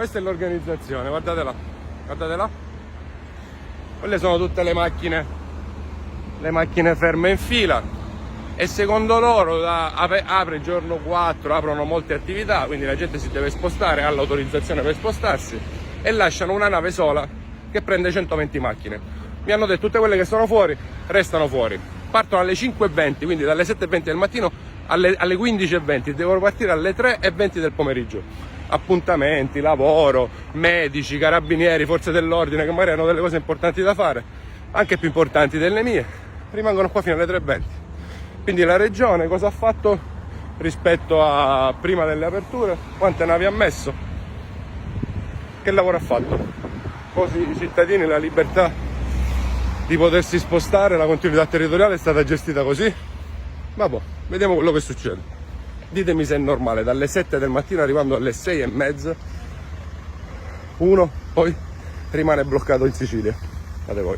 Questa è l'organizzazione, guardate là, guardate là. Quelle sono tutte le macchine ferme in fila, e secondo loro apre il giorno 4, aprono molte attività, quindi la gente si deve spostare, ha l'autorizzazione per spostarsi, e lasciano una nave sola che prende 120 macchine. Mi hanno detto tutte quelle che sono fuori restano fuori, partono alle 5:20, quindi dalle 7:20 del mattino alle 15:20, devono partire alle 3:20 del pomeriggio. Appuntamenti, lavoro, medici, carabinieri, forze dell'ordine, che magari hanno delle cose importanti da fare, anche più importanti delle mie, rimangono qua fino alle 3:20. Quindi la regione cosa ha fatto rispetto a prima delle aperture? Quante navi ha messo? Che lavoro ha fatto? Così i cittadini, la libertà di potersi spostare, la continuità territoriale è stata gestita così? Vabbè, vediamo quello che succede. Ditemi se è normale, dalle 7 del mattino arrivando alle 6:30, uno poi rimane bloccato in Sicilia. Fate voi.